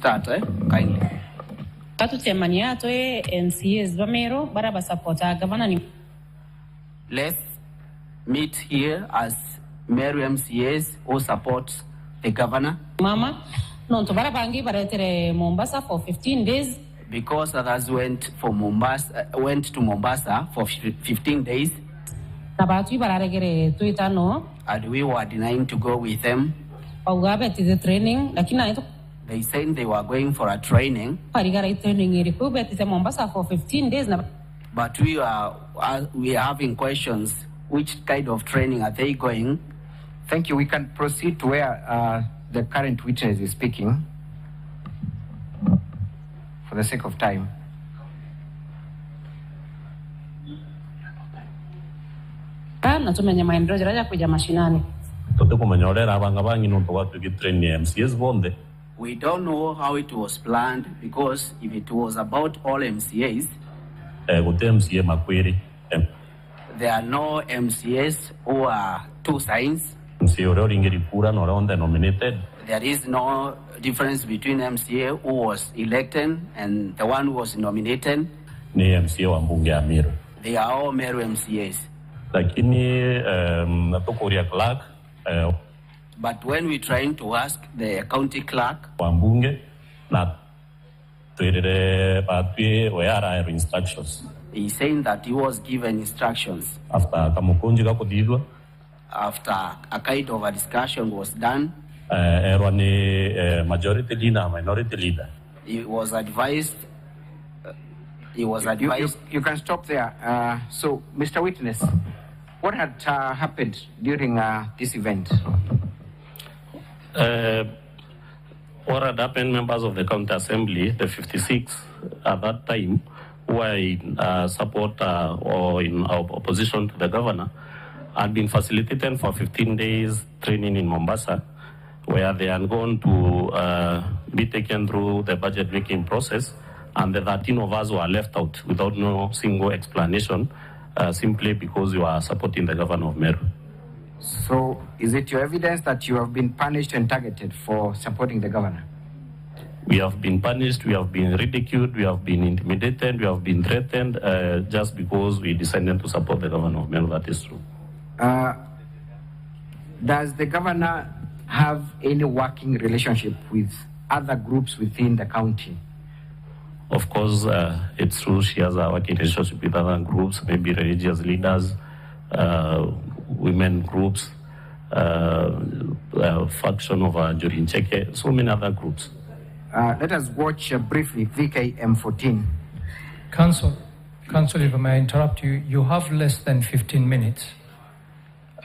start, kindly. Let's meet here as Meru MCAs who support the governor. Mama, no to barabangi baretere Mombasa for 15 days. Because others went to Mombasa for 15 days. And we were denying to go with them. They said they were going for a training. Mombasa for 15 days. But we are having questions. Which kind of training are they going? Thank you. We can proceed to where the current witness is speaking. For the sake of time. We don't know how it was planned, because if it was about all MCAs, there are no MCAs who are two sides. There is no difference between MCA who was elected and the one who was nominated. They are all Meru MCAs. But when we trying to ask the county clerk, he's saying that he was given instructions. After a kind of a discussion was done, majority leader, minority leader. He was advised. You can stop there. So, Mr. Witness, what had happened during this event? What had happened, members of the county assembly, the 56 at that time, who were in support or in opposition to the governor, had been facilitated for 15 days training in Mombasa, where they are going to be taken through the budget making process, and the 13 of us were left out without no single explanation, simply because you are supporting the governor of Meru. So, is it your evidence that you have been punished and targeted for supporting the governor? We have been punished, we have been ridiculed, we have been intimidated, we have been threatened, just because we decided to support the governor of Meru. That is true. Does the governor have any working relationship with other groups within the county? Of course, it's true she has a working relationship with other groups, maybe religious leaders, women groups, faction of Jorin Cheke, so many other groups. Let us watch briefly VKM14. Council, if I may interrupt you, you have less than 15 minutes.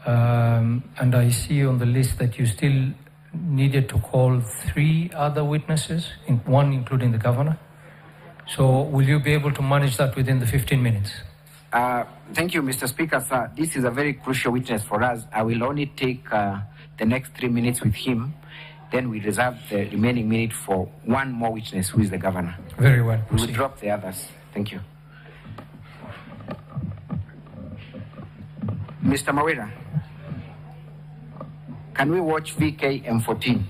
And I see on the list that you still needed to call 3 other witnesses, one including the governor. So will you be able to manage that within the 15 minutes? Thank you, Mr. Speaker, sir. This is a very crucial witness for us. I will only take the next 3 minutes with him. Then we reserve the remaining minute for one more witness, who is the governor. Very well. We will drop the others. Thank you. Mr. Kawira, can we watch VKM14?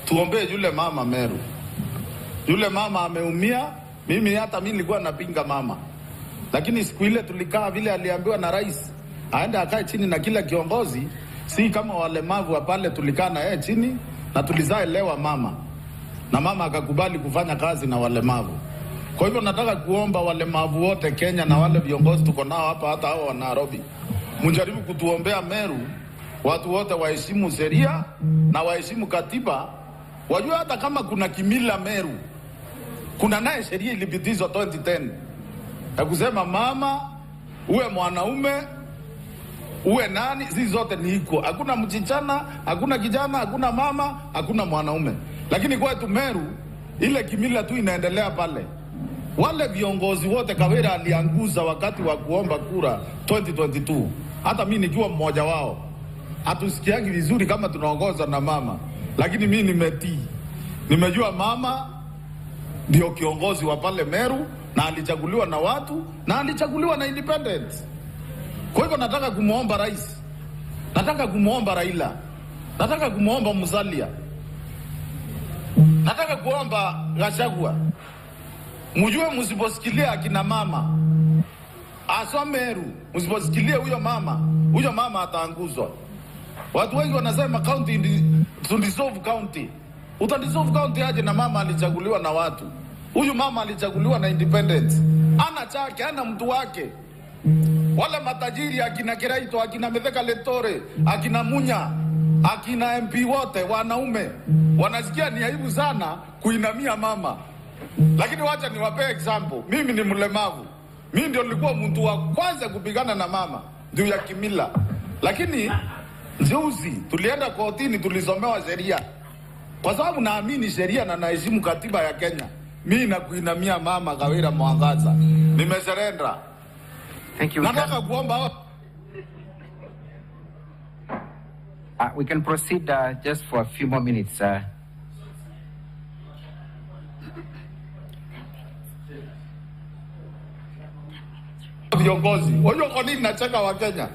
Tuombe yule mama Meru. Yule mama ameumia. Hata mimi nilikuwa napinga mama. Lakini siku ile tulikaa vile aliambiwa na rais, aende akae chini na kila kiongozi, si kama walemavu wa pale, tulikaa na yeye chini na tulizaelewa mama. Na mama akakubali kufanya kazi na walemavu. Kwa hivyo nataka kuomba walemavu wote Kenya na wale viongozi tuko nao hapa, hata hao wa Nairobi, mjaribu kutuombea Meru. Watu wote waheshimu sheria na waheshimu katiba. Wajua hata kama kuna kimila Meru, kuna naye sheria ilipitizwa 2010 ya kusema mama, uwe mwanaume, uwe nani, hizi zote ni iko. Hakuna mchichana, hakuna kijana, hakuna mama, hakuna mwanaume. Lakini kwetu Meru, ile kimila tu inaendelea pale. Wale viongozi wote Kawira alianguza wakati wa kuomba kura 2022. Hata mimi nikiwa mmoja wao. Hatusikiangi vizuri kama tunaongozwa na mama. Lakini mimi nimetii. Nimejua mama ndio kiongozi wa pale Meru, na alichaguliwa na watu, na alichaguliwa na independent. Kwa hivyo nataka kumuomba rais, nataka kumuomba Raila, nataka kumuomba Musalia, Nataka kuomba Gachagua, mjue msiposikilia akina mama Meru, msiposikilia huyo mama ataanguzwa. Watu wengi wanasema county dissolve county. Utadissolve county aje na mama alichaguliwa na watu? Huyu mama alichaguliwa na independence. Ana chake, ana mtu wake. Wale matajiri akina Kiraito, akina Metheka Lentore, akina Munya, akina MP wote wanaume wanasikia ni aibu sana kuinamia mama. Lakini wacha niwape example. Mimi ni mlemavu. Mimi ndio nilikuwa mtu wa kwanza kupigana na mama ndio ya kimila. Lakini juzi tulienda kotini, tulisomewa sheria. Kwa sababu naamini sheria na naheshimu katiba ya Kenya. Mimi nakuinamia mama Kawira Mwangaza. Nimesurrender. Thank you. Nataka kuomba we can proceed just for a few more minutes. Viongozi, wajua kwa nini nacheka wa Kenya?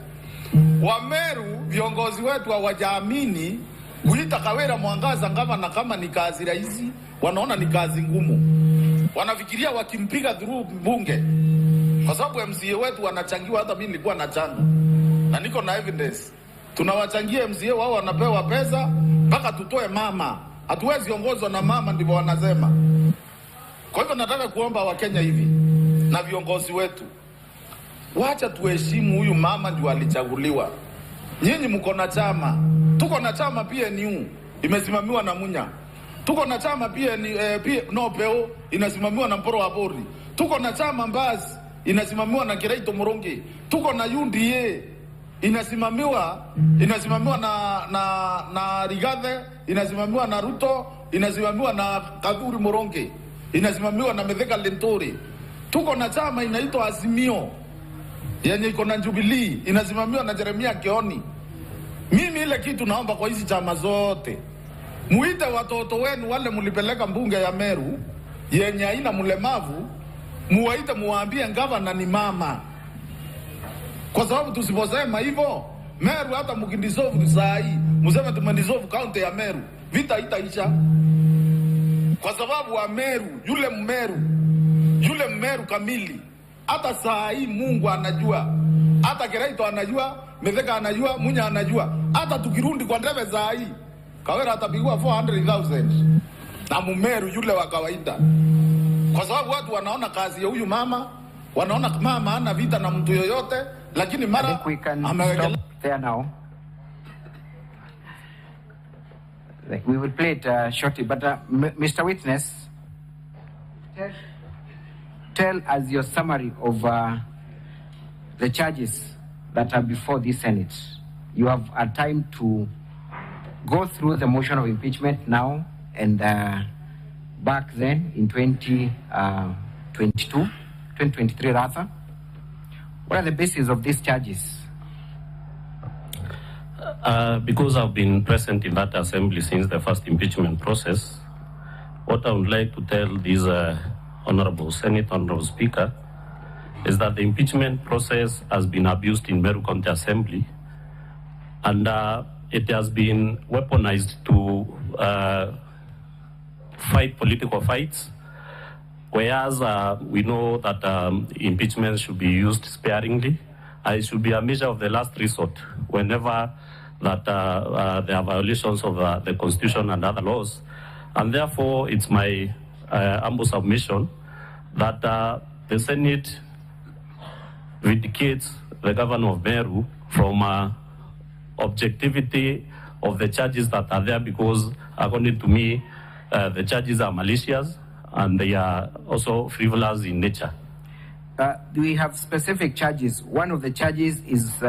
Wa Meru, viongozi wetu hawajaamini kuita Kawira Mwangaza kama ni kazi rahisi, wanaona ni kazi ngumu. Wanafikiria wakimpiga through bunge. Kwa sababu MCA wetu wanachangiwa, hata mimi nilikuwa nachanga. Na niko na evidence. Tunawachangia MCA wao wanapewa pesa mpaka tutoe mama. Hatuwezi ongozwa na mama, ndivyo wanasema. Kwa hivyo nataka kuomba wa Kenya hivi na viongozi wetu, wacha tuheshimu huyu mama ndio alichaguliwa. Nyinyi mko na chama. Tuko na chama PNU imesimamiwa na Munya. Tuko na chama PNO inasimamiwa na Mporo wa Bori. Tuko na chama Mbaz inasimamiwa na Kiraito Moronge. Tuko na UDA inasimamiwa na Rigathi, inasimamiwa na Ruto, inasimamiwa na Kadhuri Moronge, inasimamiwa na Metheka Lentore. Tuko na chama inaitwa Azimio yenye iko na Jubilee, inasimamiwa na Jeremia Kioni. Mimi ile kitu naomba kwa hizi chama zote, muite watoto wenu wale mlipeleka mbunge ya Meru yenye haina mlemavu, muwaite muwaambie gavana ni mama. Kwa sababu tusiposema hivyo, Meru hata mkidissolve saa hii, mseme tumedissolve county ya Meru, vita itaisha. Kwa sababu wa Meru, yule Mmeru kamili, hata saa hii Mungu anajua, hata Kiraito anajua, Metheka anajua, Munya anajua. Hata tukirundi kwa ndebe saa hii, Kawira atapigwa 400,000 na Mmeru yule wa kawaida. Kwa sababu watu wanaona kazi ya huyu mama, wanaona mama hana vita na mtu yoyote, lakini mara we can stop there now. We will play it shortly, but Mr. Witness, tell us your summary of the charges that are before the Senate. You have a time to go through the motion of impeachment now and back then in 2023 rather. What are the basis of these charges? Because I've been present in that assembly since the first impeachment process, what I would like to tell this Honorable Senate, Honorable Speaker, is that the impeachment process has been abused in Meru County Assembly, and it has been weaponized to fight political fights, whereas we know that impeachment should be used sparingly. It should be a measure of the last resort whenever that there are violations of the Constitution and other laws. And therefore, it's my humble submission that the Senate vindicates the governor of Meru from objectivity of the charges that are there, because according to me, the charges are malicious and they are also frivolous in nature. Do we have specific charges? One of the charges is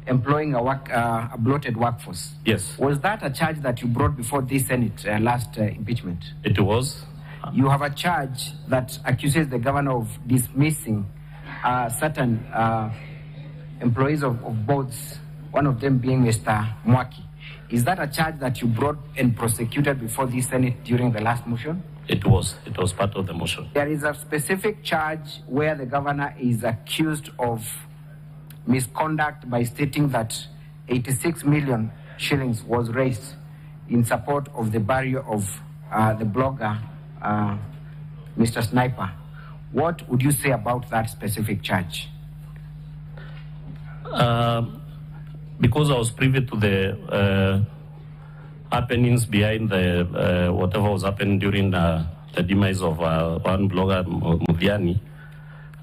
employing a bloated workforce. Yes. Was that a charge that you brought before this Senate last impeachment? It was. You have a charge that accuses the governor of dismissing certain employees of boards, one of them being Mr. Mwaki. Is that a charge that you brought and prosecuted before this Senate during the last motion? It was part of the motion. There is a specific charge where the governor is accused of misconduct by stating that 86 million shillings was raised in support of the burial of the blogger, Mr. Sniper. What would you say about that specific charge? Because I was privy to the happenings behind the whatever was happening during the demise of one blogger, Mudiani,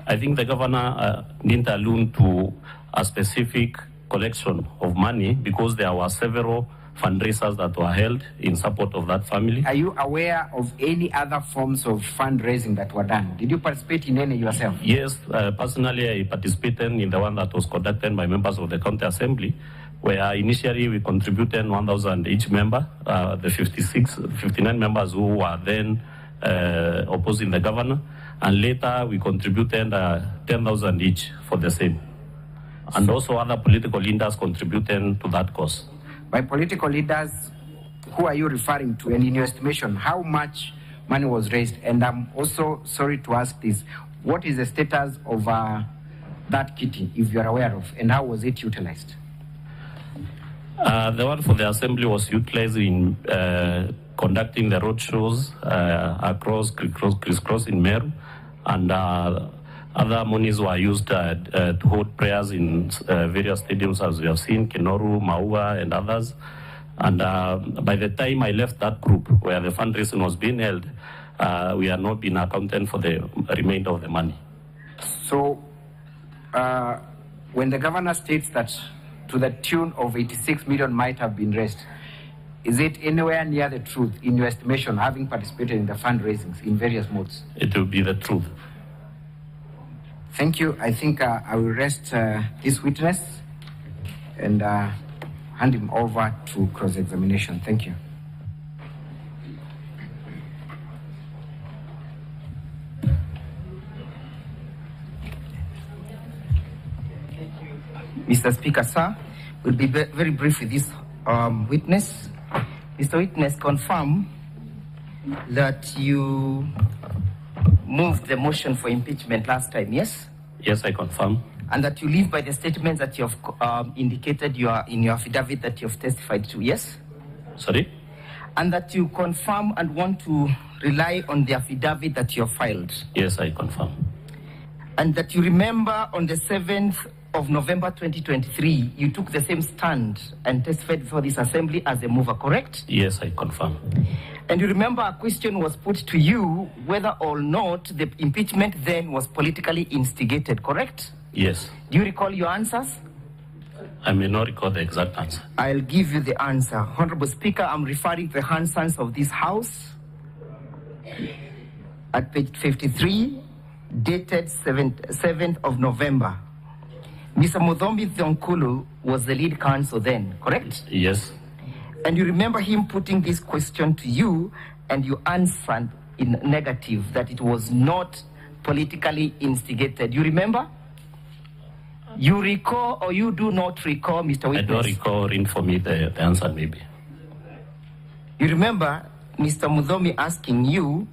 I think the governor didn't allude to a specific collection of money because there were several fundraisers that were held in support of that family. Are you aware of any other forms of fundraising that were done? Did you participate in any yourself? Yes, personally I participated in the one that was conducted by members of the county assembly, where initially we contributed 1,000 each member, the 59 members who were then opposing the governor, and later we contributed 10,000 each for the same. And also other political leaders contributed to that cause. By political leaders, who are you referring to? And in your estimation, how much money was raised? And I'm also sorry to ask this, what is the status of that kitty, if you're aware of, and how was it utilized? The one for the assembly was utilized in conducting the road shows across crisscross in Meru, and other monies were used to hold prayers in various stadiums, as we have seen, Kenoru, Maua, and others. And by the time I left that group where the fundraising was being held, we had not been accounted for the remainder of the money. So, when the governor states that to the tune of 86 million might have been raised, is it anywhere near the truth in your estimation, having participated in the fundraisings in various modes? It will be the truth. Thank you. I think I will rest this witness and hand him over to cross-examination. Thank you. Mr. Speaker, sir, we'll be very brief with this witness. Mr. Witness, confirm that you moved the motion for impeachment last time, yes? Yes, I confirm. And that you live by the statements that you have indicated in your affidavit that you have testified to, yes? Sorry? And that you confirm and want to rely on the affidavit that you have filed. Yes, I confirm. And that you remember on the 7th of November 2023, you took the same stand and testified before this assembly as a mover, correct? Yes, I confirm. And you remember a question was put to you whether or not the impeachment then was politically instigated, correct? Yes. Do you recall your answers? I may not recall the exact answer. I'll give you the answer. Honorable Speaker, I'm referring to the answers of this House at page 53, dated 7th of November. Mr. Muthomi Thionkulu was the lead counsel then, correct? Yes. And you remember him putting this question to you, and you answered in negative, that it was not politically instigated. You remember? You recall or you do not recall, Mr. Witness? I don't recall. Read for me the answer, maybe. You remember Mr. Muthomi asking you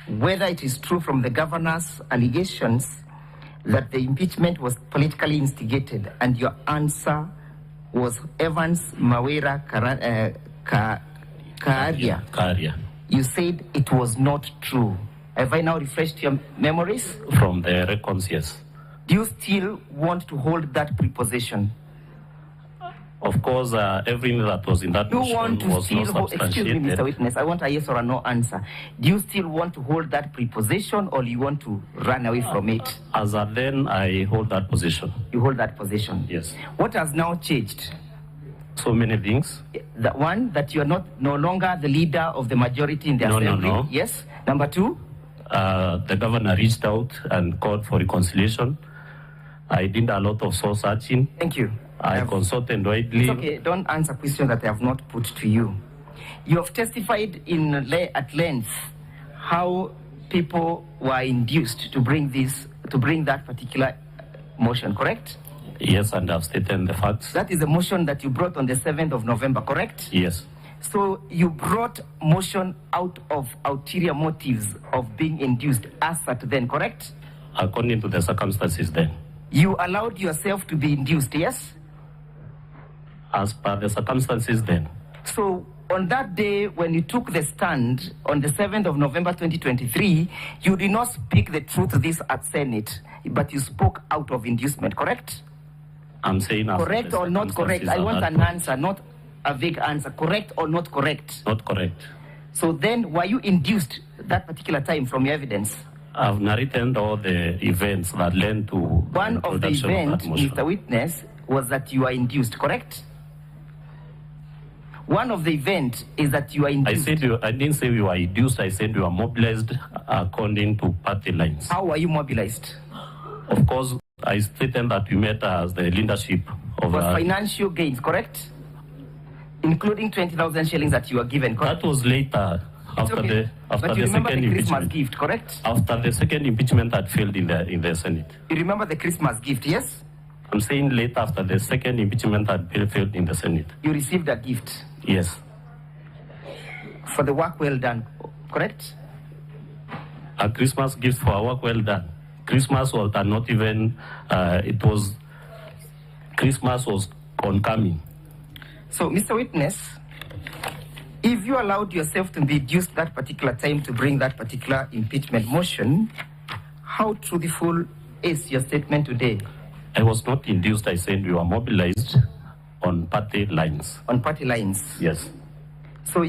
whether it is true from the governor's allegations that the impeachment was politically instigated, and your answer was Evans Mawera Kawira. You said it was not true. Have I now refreshed your memories? From the records, yes. Do you still want to hold that preposition? Of course, everything that was in that motion was not substantiated. Excuse me, Mr. Witness, I want a yes or a no answer. Do you still want to hold that preposition, or you want to run away from it? As of then, I hold that position. You hold that position? Yes. What has now changed? So many things. The one, that you are no longer the leader of the majority in the assembly. No. Yes. Number two? The governor reached out and called for reconciliation. I did a lot of soul searching. Thank you. I consulted widely. It's okay, don't answer questions that I have not put to you. You have testified at length how people were induced to bring that particular motion, correct? Yes, and I've stated the facts. That is a motion that you brought on the 7th of November, correct? Yes. So you brought motion out of ulterior motives of being induced as at then, correct? According to the circumstances then. You allowed yourself to be induced, yes? As per the circumstances then. So on that day when you took the stand on the 7th of November 2023, you did not speak the truth to this at Senate, but you spoke out of inducement, correct? I'm saying correct or not correct? I want an answer, not a vague answer. Correct or not correct? Not correct. So then, were you induced that particular time from your evidence? I've narrated all the events that led to one of the events, Mr. Witness, was that you are induced, correct? One of the events is that you are induced. I didn't say you are induced. I said you are mobilized according to party lines. How are you mobilized? Of course, I stated that we met as the leadership of financial gains, correct? Including 20,000 shillings that you were given, correct? That was later, after the second Christmas gift, correct? After the second impeachment that failed in the Senate. You remember the Christmas gift, yes? I'm saying later, after the second impeachment that failed in the Senate. You received a gift? Yes. For the work well done, correct? A Christmas gift for a work well done. Christmas was not even, Christmas was oncoming. So, Mr. Witness, if you allowed yourself to be induced that particular time to bring that particular impeachment motion, how truthful is your statement today? I was not induced. I said you are mobilized on party lines. On party lines? Yes. So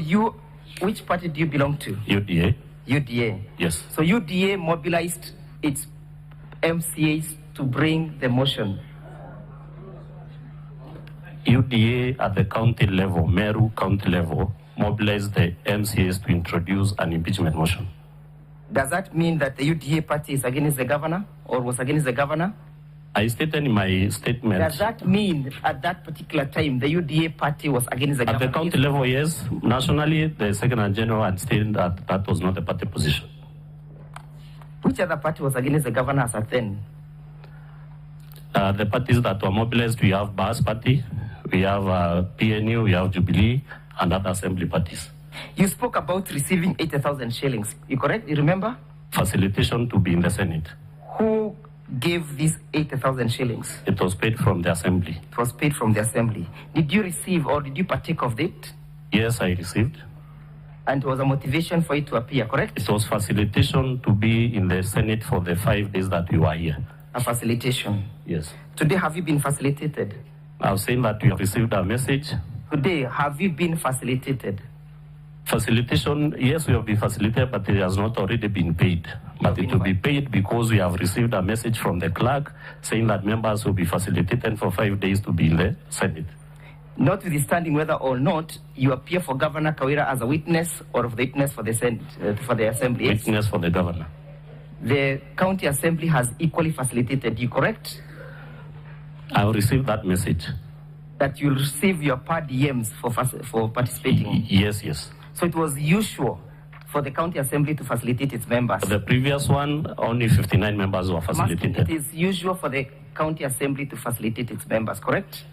which party do you belong to? UDA. UDA? Yes. So UDA mobilized its MCAs to bring the motion? UDA at the county level, Meru county level, mobilized the MCAs to introduce an impeachment motion. Does that mean that the UDA party is against the governor or was against the governor? I stated in my statement. Does that mean at that particular time the UDA party was against the governor? At the county level, yes. Nationally, the Secretary General had stated that that was not a party position. Which other party was against the governor as at then? The parties that were mobilized, we have BAS party, we have PNU, we have Jubilee, and other assembly parties. You spoke about receiving 80,000 shillings. You correct? You remember? Facilitation to be in the Senate. Who gave these 80,000 shillings? It was paid from the assembly. It was paid from the assembly. Did you receive or did you partake of it? Yes, I received. And it was a motivation for you to appear, correct? It was facilitation to be in the Senate for the 5 days that you are here. A facilitation? Yes. Today, have you been facilitated? I was saying that you have received a message. Today, have you been facilitated? Facilitation, yes, we have been facilitated, but it has not already been paid. But it will be paid because we have received a message from the clerk saying that members will be facilitated for 5 days to be in the Senate. Notwithstanding whether or not you appear for Governor Kawira as a witness or the witness for the Senate, for the Assembly. Witness for the governor. The County Assembly has equally facilitated you, correct? I have received that message. That you'll receive your per diems for participating? Yes, yes. So it was usual for the County Assembly to facilitate its members? The previous one, only 59 members were facilitated. It is usual for the County Assembly to facilitate its members, correct?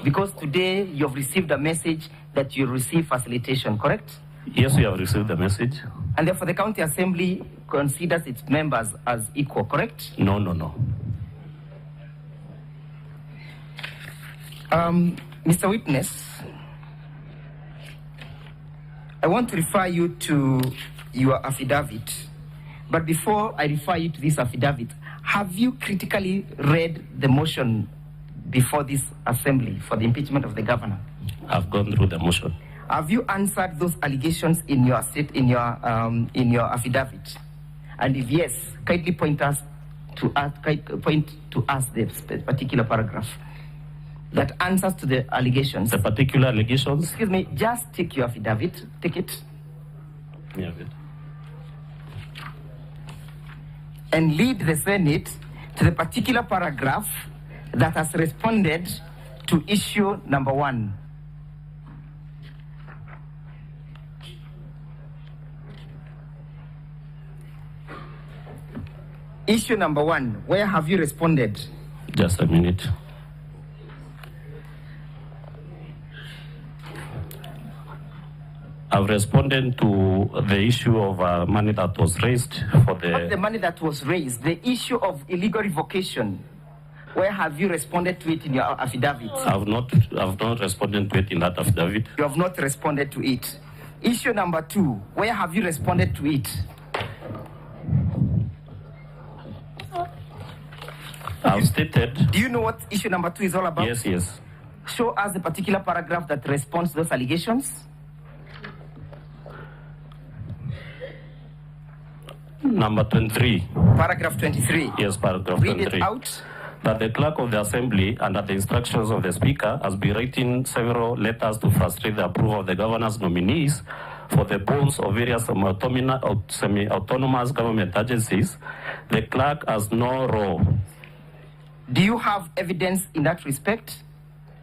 Because today you have received a message that you receive facilitation, correct? Yes, we have received the message. And therefore the County Assembly considers its members as equal, correct? No, no, no. Mr. Witness, I want to refer you to your affidavit. But before I refer you to this affidavit, have you critically read the motion before this assembly for the impeachment of the governor? I've gone through the motion. Have you answered those allegations in your affidavit? And if yes, kindly point to us the particular paragraph that answers to the allegations. The particular allegations? Excuse me, just take your affidavit, take it. Yeah, good. And lead the Senate to the particular paragraph that has responded to issue number 1. Issue number 1, where have you responded? Just a minute. I've responded to the issue of money that was raised for the... Not the money that was raised, the issue of illegal revocation Where have you responded to it in your affidavit? I've not responded to it in that affidavit. You have not responded to it. Issue number 2, where have you responded to it? I've stated. Do you know what issue number 2 is all about? Yes. Show us the particular paragraph that responds to those allegations. Number 23. Paragraph 23. Yes, paragraph 23. Read it out. That the clerk of the assembly, under the instructions of the speaker, has been writing several letters to frustrate the approval of the governor's nominees for the bonds of various semi-autonomous government agencies. The clerk has no role. Do you have evidence in that respect?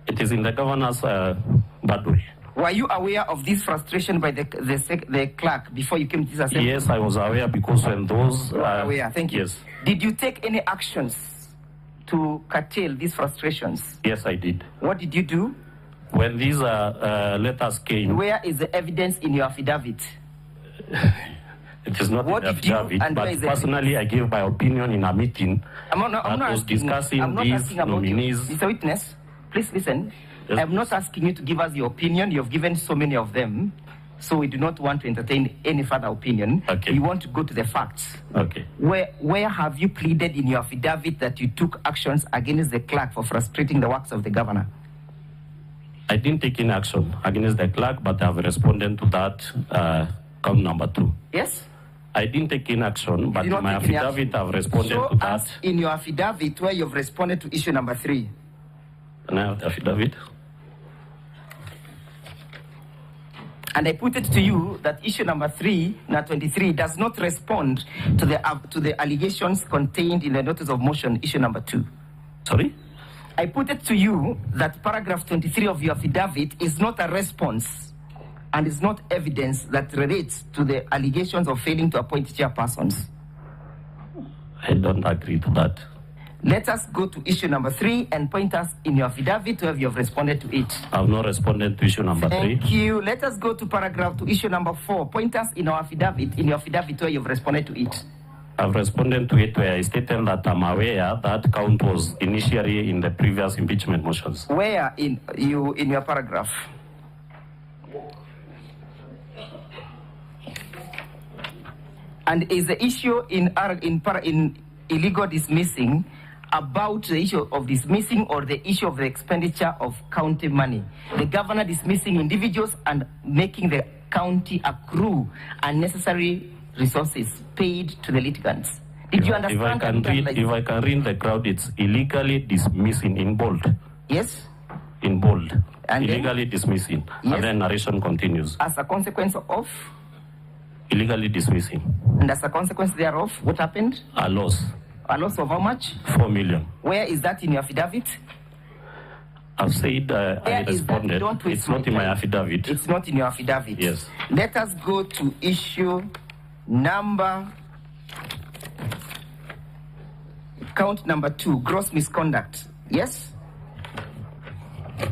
It is in the governor's badge. Were you aware of this frustration by the clerk before you came to this assembly? Yes, I was aware, because when those... aware, thank you. Yes. Did you take any actions to curtail these frustrations? Yes, I did. What did you do? When these letters came... Where is the evidence in your affidavit? It is not what in the affidavit, but personally I gave my opinion in a meeting discussing these nominees. Mr. Witness, please listen. Yes. I'm not asking you to give us your opinion. You've given so many of them, so we do not want to entertain any further opinion. Okay. We want to go to the facts. Okay. Where have you pleaded in your affidavit that you took actions against the clerk for frustrating the works of the governor? I didn't take any action against the clerk, but I have responded to that count number 2. Yes? I didn't take any action, but in my affidavit I have responded to that. In your affidavit where you've responded to issue number 3. Can I have the affidavit? And I put it to you that issue number 3, now 23, does not respond to the allegations contained in the notice of motion, issue number 2. Sorry? I put it to you that paragraph 23 of your affidavit is not a response and is not evidence that relates to the allegations of failing to appoint chairpersons. I don't agree to that. Let us go to issue number 3 and point us in your affidavit where you have responded to it. I have not responded to issue number 3. Thank you. Let us go to issue number 4. Point us in your affidavit where you've responded to it. I've responded to it where I stated that I'm aware that count was initially in the previous impeachment motions. Where in your paragraph? And is the issue in illegal dismissing about the issue of dismissing or the issue of the expenditure of county money? The governor dismissing individuals and making the county accrue unnecessary resources paid to the litigants. Did you understand? If I can read the crowd, it's illegally dismissing in bold. Yes? In bold. And illegally dismissing. Yes. And then narration continues. As a consequence of? Illegally dismissing. And as a consequence thereof, what happened? A loss. A loss of how much? 4 million. Where is that in your affidavit? I've said I responded. It's not in my affidavit. It's not in your affidavit. Yes. Let us go to issue number, count number 2, gross misconduct. Yes?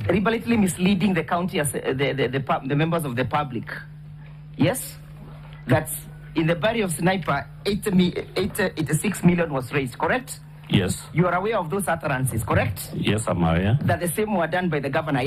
Deliberately misleading the county, the members of the public. Yes? That's in the body of Sniper, 86 million was raised, correct? Yes. You are aware of those utterances, correct? Yes, I'm aware. That the same were done by the governor.